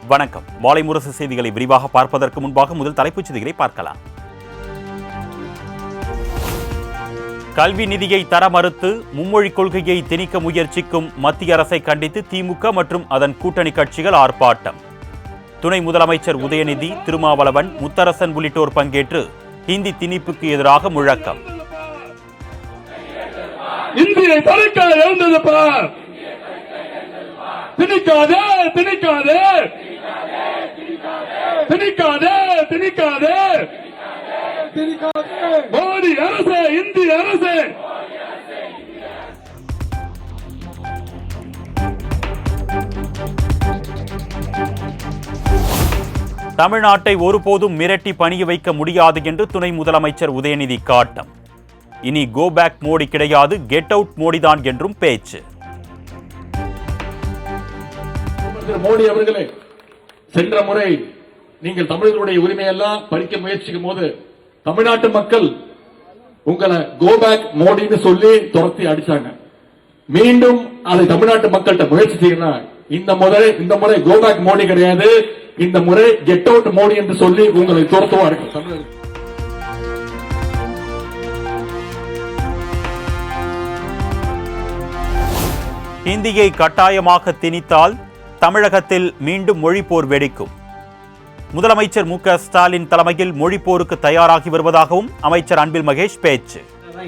வணக்கம். மாலை முரசு செய்திகளை விரிவாக பார்ப்பதற்கு முன்பாக முதல் தலைப்புச் செய்திகளை பார்க்கலாம். கல்வி நிதியை தர மறுத்து மும்மொழிக் கொள்கையை திணிக்க முயற்சிக்கும் மத்திய அரசை கண்டித்து திமுக மற்றும் அதன் கூட்டணி கட்சிகள் ஆர்ப்பாட்டம். துணை முதலமைச்சர் உதயநிதி, திருமாவளவன், முத்தரசன் உள்ளிட்டோர் பங்கேற்று ஹிந்தி திணிப்புக்கு எதிராக முழக்கம். இந்தியை தடுக்க எழுந்தது பார், திணிக்காதே திணிக்காதே திணிக்காதே திணிக்காதே மோடி அரசு, இந்திய அரசு. தமிழ்நாட்டை ஒருபோதும் மிரட்டி பணிய வைக்க முடியாது என்று துணை முதலமைச்சர் உதயநிதி காட்டம். இனி கோ பேக் மோடி கிடையாது, கெட் அவுட் மோடிதான் என்றும் பேச்சு. மோடி அவர்களே, சென்ற முறை நீங்கள் தமிழர்களுடைய உரிமையெல்லாம் பறிக்க முயற்சிக்கும் போது தமிழ்நாட்டு மக்கள் உங்களை கோ பேக் மோடின்னு சொல்லி துரத்தி அடிச்சாங்க. மீண்டும் அதை தமிழ்நாட்டு மக்கள்கிட்ட முயற்சி செய்யணும். இந்த முறை கோ பேக் மோடி கிடையாது, இந்த முறை கெட் அவுட் மோடி என்று சொல்லி உங்களை துரத்துவார்கள். ஹிந்தியை கட்டாயமாக திணித்தால் தமிழகத்தில் மீண்டும் மொழிப்போர் வெடிக்கும். முதலமைச்சர் மு.க. ஸ்டாலின் தலைமையில் மொழிப்போருக்கு தயாராகி வருவதாகவும் அமைச்சர் அன்பில் மகேஷ் பேச்சு.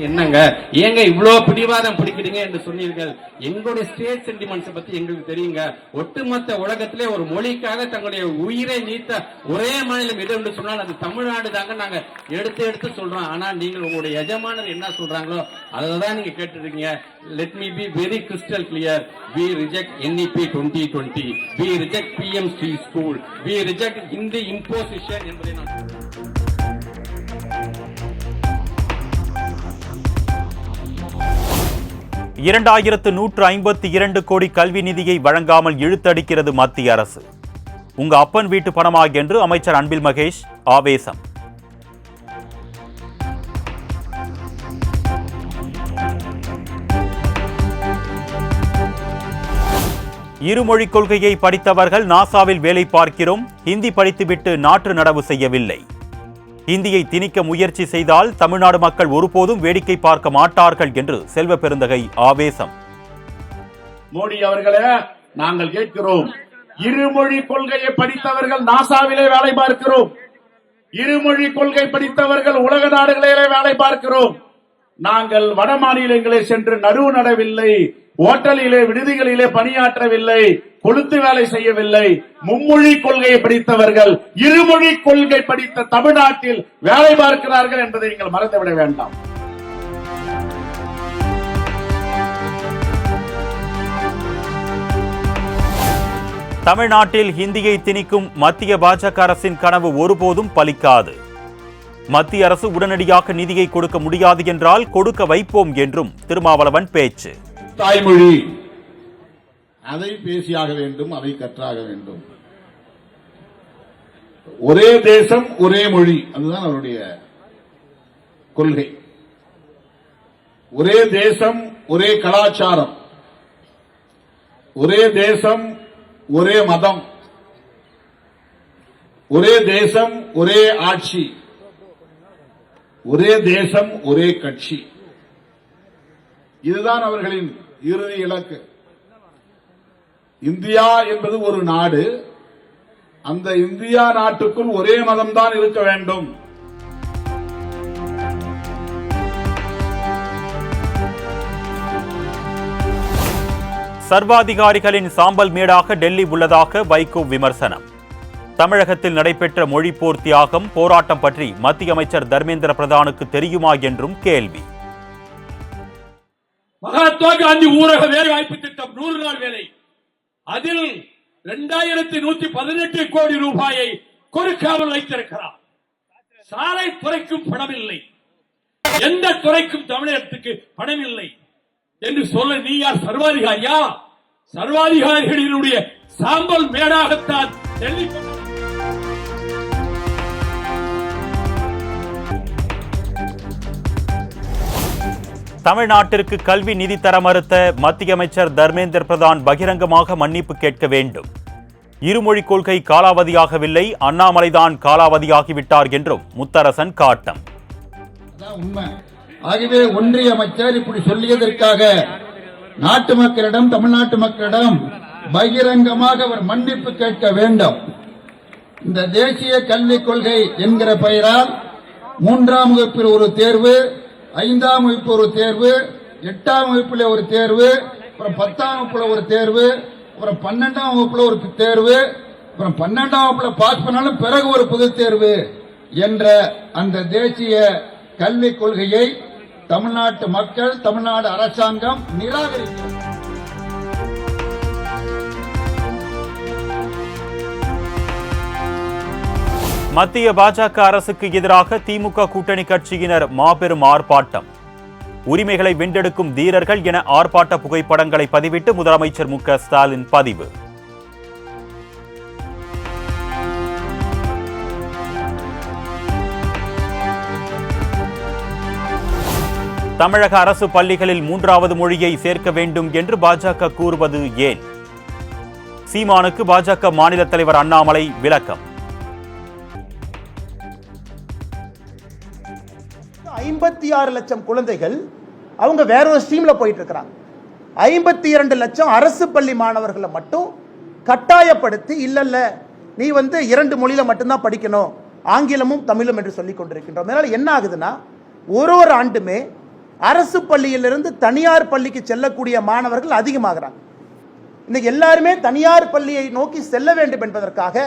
என்னங்க ஏங்க இவ்வளவு பிடிவாதம் பிடிக்கிறீங்க என்று சொன்னீர்கள். எங்களுடைய ஸ்டேட் சென்டிமெண்ட்ஸ் பத்தி எங்களுக்கு தெரியுங்க. ஒட்டுமொத்த உலகத்திலே ஒரு மொழிக்காக தங்களுடைய உயிரை நீத்த ஒரே மாநிலம் எது என்று சொன்னால் அது தமிழ்நாடு தாங்க. நாங்க எடுத்து சொல்றோம். ஆனா நீங்கள் உங்களுடைய எஜமானர் என்ன சொல்றாங்களோ அததான் நீங்க கேட்டுருக்கீங்க. Let me be very crystal clear. we reject NEP 2020, we reject PM Street School, we reject Hindi imposition என்பதை நான் 2152 கோடி கல்வி நிதியை வழங்காமல் இழுத்தடிக்கிறது மத்திய அரசு. உங்க அப்பன் வீட்டு பணமா என்று அமைச்சர் அன்பில் மகேஷ் ஆவேசம். இருமொழிக் கொள்கையை படித்தவர்கள் நாசாவில் வேலை பார்க்கிறோம், ஹிந்தி படித்துவிட்டு நாற்று நடவு செய்யவில்லை. இந்தியை திணிக்க முயற்சி செய்தால் தமிழ்நாடு மக்கள் ஒருபோதும் வேடிக்கை பார்க்க மாட்டார்கள் என்று செல்வ பெருந்தகை ஆவேசம். மோடி அவர்களே, நாங்கள் கேட்கிறோம், இருமொழி கொள்கையை படித்தவர்கள் நாசாவிலே வேலை பார்க்கிறோம், இருமொழி கொள்கை படித்தவர்கள் உலக நாடுகளிலே வேலை பார்க்கிறோம். நாங்கள் வட மாநிலங்களில் சென்று நடுவு நடவில்லை, ஓட்டலிலே விடுதிகளிலே பணியாற்றவில்லை, கொளுத்து வேலை செய்யவில்லை. மும்மொழி கொள்கையை படித்தவர்கள் இருமொழி கொள்கை படித்த தமிழ்நாட்டில் வேலை பார்க்கிறார்கள் என்பதை நீங்கள் மறந்துவிட வேண்டாம். தமிழ்நாட்டில் ஹிந்தியை திணிக்கும் மத்திய பாஜக அரசின் கனவு ஒருபோதும் பலிக்காது. மத்திய அரசு உடனடியாக நிதியை கொடுக்க முடியாது என்றால் கொடுக்க வைப்போம் என்றும் திருமாவளவன் பேச்சு. தாய்மொழி அதை பேசியாக வேண்டும், அதை கற்றாக வேண்டும். ஒரே தேசம் ஒரே மொழி, அதுதான் அவருடைய கொள்கை. ஒரே தேசம் ஒரே கலாச்சாரம், ஒரே தேசம் ஒரே மதம், ஒரே தேசம் ஒரே ஆட்சி, ஒரே தேசம் ஒரே கட்சி. இதுதான் அவர்களின் இறுதி இலக்கு. இந்தியா என்பது ஒரு நாடு, அந்த இந்தியா நாட்டுக்குள் ஒரே மதம்தான் இருக்க வேண்டும். சர்வாதிகாரிகளின் சாம்பல் மேடாக டெல்லி உள்ளதாக வைகோ விமர்சனம். தமிழகத்தில் நடைபெற்ற மொழிப்போர் தியாகம் போராட்டம் பற்றி மத்திய அமைச்சர் தர்மேந்திர பிரதானுக்கு தெரியுமா என்றும் கேள்வி. மகாத்மா காந்தி ஊரக வேலைவாய்ப்பு திட்டம் 100 நாள் வேலை, அதில் 2118 கோடி ரூபாயை கொடுக்காமல் வைத்திருக்கிறார். சாலை துறைக்கும் பணம் இல்லை, எந்த துறைக்கும் தமிழகத்துக்கு பணம் இல்லை என்று சொல்ல நீ யார்? சர்வாதிகாரியா? சர்வாதிகாரிகளினுடைய சாம்பல் மேடாகத்தான் டெல்லி. தமிழ்நாட்டிற்கு கல்வி நிதி தர மறுத்த மத்திய அமைச்சர் தர்மேந்திர பிரதான் பகிரங்கமாக மன்னிப்பு கேட்க வேண்டும். இருமொழிக் கொள்கை காலாவதியாகவில்லை, அண்ணாமலைதான் காலாவதியாகிவிட்டார் என்றும் முத்தரசன் காட்டம். உண்மை. ஆகவே ஒன்றிய அமைச்சர் இப்படி சொல்லியதற்காக நாட்டு மக்களிடம், தமிழ்நாட்டு மக்களிடம் பகிரங்கமாக அவர் மன்னிப்பு கேட்க வேண்டும். இந்த தேசிய கல்விக் கொள்கை என்கிற பெயரால் 3ஆம் வகுப்பில் ஒரு தேர்வு, 5ஆம் வகுப்பு ஒரு தேர்வு, 8ஆம் வகுப்பில் ஒரு தேர்வு, அப்புறம் 10ஆம் வகுப்புல ஒரு தேர்வு, அப்புறம் 12ஆம் வகுப்புல ஒரு தேர்வு, அப்புறம் 12ஆம் வகுப்புல பாஸ் பண்ணாலும் பிறகு ஒரு பொது தேர்வு என்ற அந்த தேசிய கல்விக் கொள்கையை தமிழ்நாட்டு மக்கள், தமிழ்நாடு அரசாங்கம் நிராகரிக்கிறது. மத்திய பாஜக அரசுக்கு எதிராக திமுக கூட்டணி கட்சியினர் மாபெரும் ஆர்ப்பாட்டம். உரிமைகளை வென்றெடுக்கும் தீரர்கள் என ஆர்ப்பாட்ட புகைப்படங்களை பதிவிட்டு முதலமைச்சர் மு.க. ஸ்டாலின் பதிவு. தமிழக அரசு பள்ளிகளில் 3வது மொழியை சேர்க்க வேண்டும் என்று பாஜக கூறுவது ஏன்? சீமானுக்கு பாஜக மாநில தலைவர் அண்ணாமலை விளக்கம். 56 லட்சம் குழந்தைகள் அவங்க வேற ஒரு ஸ்ட்ரீம்ல போயிட்டு இருக்கிறாங்க. 52 லட்சம் அரசு பள்ளி மாணவர்களை மட்டும் கட்டாயப்படுத்தி இல்ல நீ 2 மொழியில மட்டும்தான் படிக்கணும், ஆங்கிலமும் தமிழும் என்று சொல்லிக் கொண்டிருக்கின்றோம். அதனால என்ன ஆகுதுன்னா ஒரு ஆண்டுமே அரசு பள்ளியிலிருந்து தனியார் பள்ளிக்கு செல்லக்கூடிய மாணவர்கள் அதிகமாகிறாங்க. இன்னைக்கு எல்லாருமே தனியார் பள்ளியை நோக்கி செல்ல வேண்டும் என்பதற்காக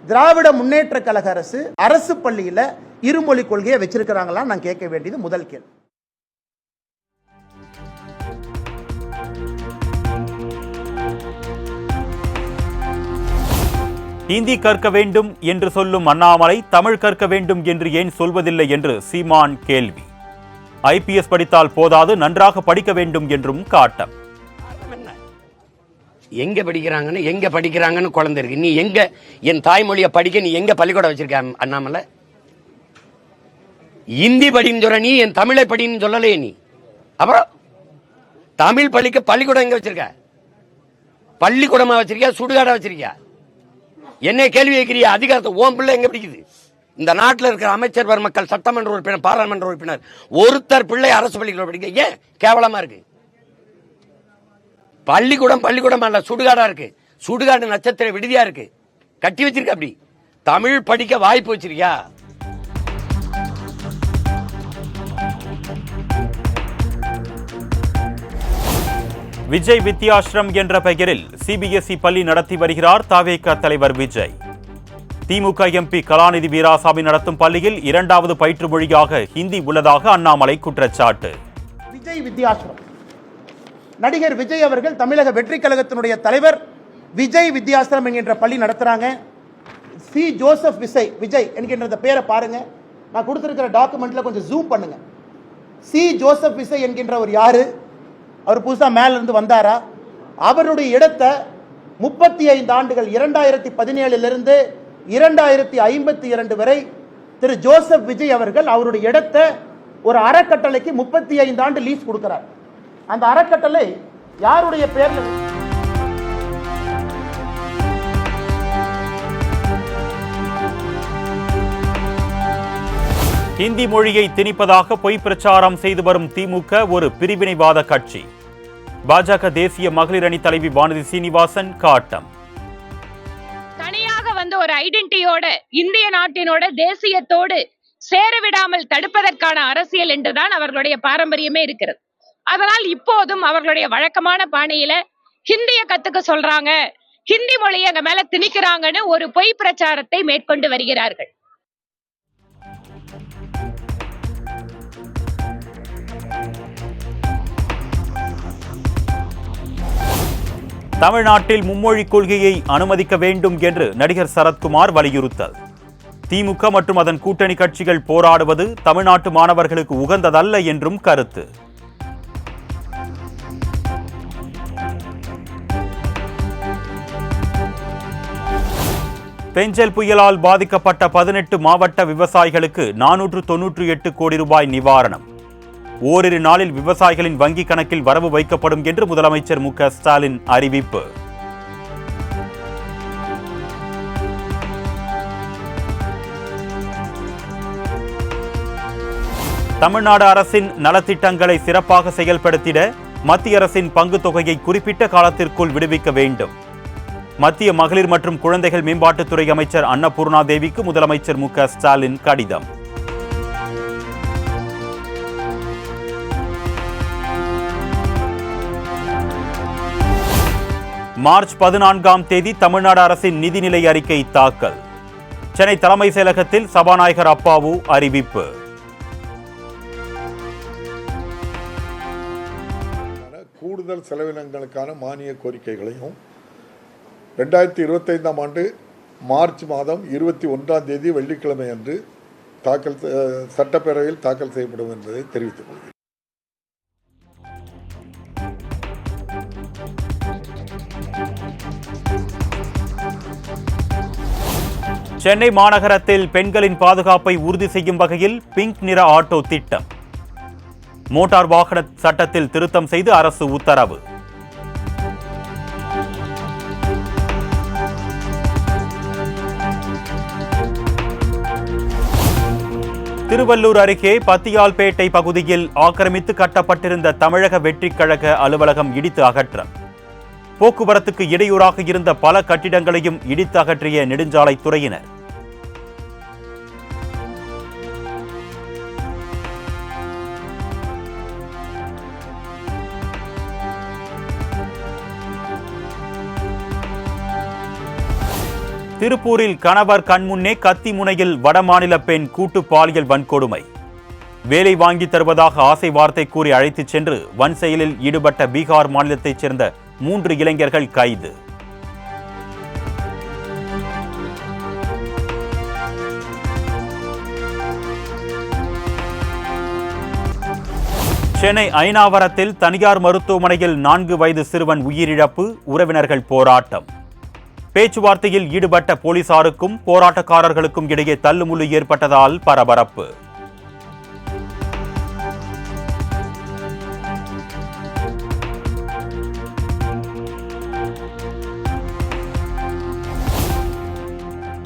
திராவிட முன்னேற்ற கழக அரசு அரசு பள்ளியில இருமொழி கொள்கையை வச்சிருக்கிறாங்களா நான் கேட்க வேண்டியது முதல் கேள்வி. ஹிந்தி கற்க வேண்டும் என்று சொல்லும் அண்ணாமலை தமிழ் கற்க வேண்டும் என்று ஏன் சொல்வதில்லை என்று சீமான் கேள்வி. IPS படித்தால் போதாது, நன்றாக படிக்க வேண்டும் என்றும் காட்டம். எங்க படிக்கிறாங்கன்னு குழந்தை இருக்கு. நீ எங்க என் தாய்மொழியை படிக்க நீ எங்க பள்ளிக்கூடம் வச்சிருக்க அண்ணாமலை? இந்தி படின்னு சொல்ற, நீ என் தமிழை படின்னு சொல்லலையே. நீ அப்புறம் தமிழ் படிக்க பள்ளிக்கூடம் எங்க வச்சிருக்க? பள்ளிக்கூடமா வச்சிருக்கியா, சுடுகாடா வச்சிருக்கியா? என்ன கேள்வி கேட்கிறியா? அதிகாரத்தை ஓம் பிள்ளை எங்க பிடிக்குது? இந்த நாட்டில் இருக்கிற அமைச்சர் பெருமக்கள், சட்டமன்ற உறுப்பினர், பாராளுமன்ற உறுப்பினர் ஒருத்தர் பிள்ளை அரசு பள்ளிக்கூடம் படிக்க ஏன் கேவலமா இருக்கு? பள்ளிக்கூடம் அல்ல, சுடுகாடா இருக்கு. சுடுகாடு நட்சத்திர விடுதியா இருக்கு, கட்டி வச்சிருக்க. அப்படி தமிழ் படிக்க வாய்ப்பு வச்சிருக்கியா? விஜய் வித்யாஸ்ரம் என்ற பெயரில் CBSE பள்ளி நடத்தி வருகிறார் தவேக தலைவர் விஜய். திமுக MP கலாநிதி வீராசாமி நடத்தும் பள்ளியில் 2வது பயிற்று மொழியாக ஹிந்தி உள்ளதாக அண்ணாமலை குற்றச்சாட்டு. விஜய் வித்யாஸ்ரம், நடிகர் விஜய் அவர்கள் தமிழக வெற்றி கழகத்தினுடைய தலைவர் விஜய் வித்யாஸ்ரம் என்கின்ற பள்ளி நடத்துறாங்க. சி ஜோசப் விஜய் என்கின்ற பெயரை பாருங்க, நான் கொடுத்திருக்கிற டாக்குமெண்ட்ல கொஞ்சம் ஜூம் பண்ணுங்க. சி ஜோசப் விஜய் என்கின்றவர் யாரு? அவர் புதுசா மேல இருந்து வந்தாரா? அவருடைய இடத்தை 35 ஆண்டுகள் 2017 இருந்து 2052 வரை திரு ஜோசப் விஜய் அவர்கள் அவருடைய இடத்தை ஒரு அறக்கட்டளைக்கு 35 ஆண்டு லீஸ் கொடுக்கிறார். அந்த அறக்கட்டளை யாருடைய பெயர்ல? ஹிந்தி மொழியை திணிப்பதாக பொய் பிரச்சாரம் செய்து வரும் திமுக ஒரு பிரிவினைவாத கட்சி. பாஜக தேசிய மகளிர் அணி தலைவி வானதி சீனிவாசன் காட்டம். தனியாக ஒரு ஐடென்டிட்டியோட இந்திய நாட்டினோட தேசியத்தோடு சேரவிடாமல் தடுப்பதற்கான அரசியல் என்றுதான் அவர்களுடைய பாரம்பரியமே இருக்கிறது. அதனால் இப்போதும் அவர்களுடைய வழக்கமான பாணியில ஹிந்திய கத்துக்க சொல்றாங்க, ஹிந்தி மொழியை அங்க மேல திணிக்கிறாங்கன்னு ஒரு பொய் பிரச்சாரத்தை மேற்கொண்டு வருகிறார்கள். தமிழ்நாட்டில் மும்மொழி கொள்கையை அனுமதிக்க வேண்டும் என்று நடிகர் சரத்குமார் வலியுறுத்தல். திமுக மற்றும் அதன் கூட்டணி கட்சிகள் போராடுவது தமிழ்நாட்டு மாணவர்களுக்கு உகந்ததல்ல என்றும் கருத்து. பெஞ்சல் புயலால் பாதிக்கப்பட்ட 18 மாவட்ட விவசாயிகளுக்கு 498 கோடி ரூபாய் நிவாரணம். ஓரிரு நாளில் விவசாயிகளின் வங்கி கணக்கில் வரவு வைக்கப்படும் என்று முதலமைச்சர் மு.க. ஸ்டாலின் அறிவிப்பு. தமிழ்நாடு அரசின் நலத்திட்டங்களை சிறப்பாக செயல்படுத்திட மத்திய அரசின் பங்கு தொகையை குறிப்பிட்ட காலத்திற்குள் விடுவிக்க வேண்டும். மத்திய மகளிர் மற்றும் குழந்தைகள் மேம்பாட்டுத்துறை அமைச்சர் அன்னபூர்ணா தேவிக்கு முதலமைச்சர் மு.க. ஸ்டாலின் கடிதம். மார்ச் 14ஆம் தேதி தமிழ்நாடு அரசின் நிதிநிலை அறிக்கை தாக்கல். சென்னை தலைமைச் செயலகத்தில் சபாநாயகர் அப்பாவு அறிவிப்பு. கூடுதல் செலவினங்களுக்கான மானிய கோரிக்கைகளையும் 2025ஆம் ஆண்டு மார்ச் மாதம் 21ஆம் தேதி வெள்ளிக்கிழமை அன்று சட்டப்பேரவையில் தாக்கல் செய்யப்படும் என்பதை தெரிவித்துக் கொள்கிறேன். சென்னை மாநகரத்தில் பெண்களின் பாதுகாப்பை உறுதி செய்யும் வகையில் பிங்க் நிற ஆட்டோ திட்டம். மோட்டார் வாகன சட்டத்தில் திருத்தம் செய்து அரசு உத்தரவு. திருவள்ளூர் அருகே பத்தியால்பேட்டை பகுதியில் ஆக்கிரமித்து கட்டப்பட்டிருந்த தமிழக வெற்றிக் கழக அலுவலகம் இடித்து அகற்றம். போக்குவரத்துக்கு இடையூறாக இருந்த பல கட்டிடங்களையும் இடித்து அகற்றிய நெடுஞ்சாலைத்துறையினர். திருப்பூரில் கணவர் கண்முன்னே கத்தி முனையில் வடமாநில பெண் கூட்டு பாலியல் வன்கொடுமை. வேலை வாங்கி தருவதாக ஆசை வார்த்தை கூறி அழைத்துச் சென்று வன் செயலில் ஈடுபட்ட பீகார் மாநிலத்தைச் சேர்ந்த 3 இளைஞர்கள் கைது. சென்னை ஐனாவரத்தில் தனியார் மருத்துவமனையில் 4 வயது சிறுவன் உயிரிழப்பு, உறவினர்கள் போராட்டம். பேச்சுவார்த்தையில் ஈடுபட்ட போலீசாருக்கும் போராட்டக்காரர்களுக்கும் இடையே தள்ளுமுள்ளு ஏற்பட்டதால் பரபரப்பு.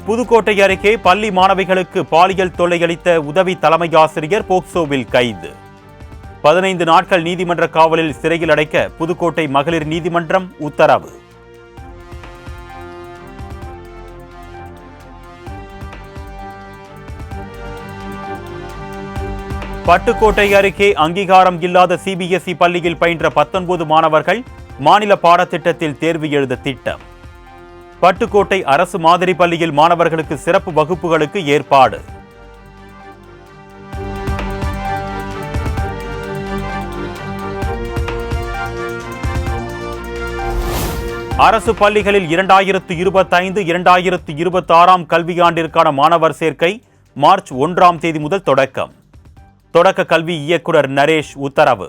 புதுக்கோட்டை அருகே பள்ளி மாணவிகளுக்கு பாலியல் தொல்லையளித்த உதவி தலைமை ஆசிரியர் போக்சோவில் கைது. 15 நாட்கள் நீதிமன்ற காவலில் சிறையில் அடைக்க புதுக்கோட்டை மகளிர் நீதிமன்றம் உத்தரவு. பட்டுக்கோட்டை அருகே அங்கீகாரம் இல்லாத சிபிஎஸ்இ பள்ளியில் பயின்ற 19 மாணவர்கள் மாநில பாடத்திட்டத்தில் தேர்வு எழுத திட்டம். பட்டுக்கோட்டை அரசு மாதிரி பள்ளியில் மாணவர்களுக்கு சிறப்பு வகுப்புகளுக்கு ஏற்பாடு. அரசு பள்ளிகளில் 2025-2026 கல்வியாண்டிற்கான மாணவர் சேர்க்கை மார்ச் 1ஆம் தேதி முதல் தொடக்கம். தொடக்க கல்வி இயக்குனர் நரேஷ் உத்தரவு.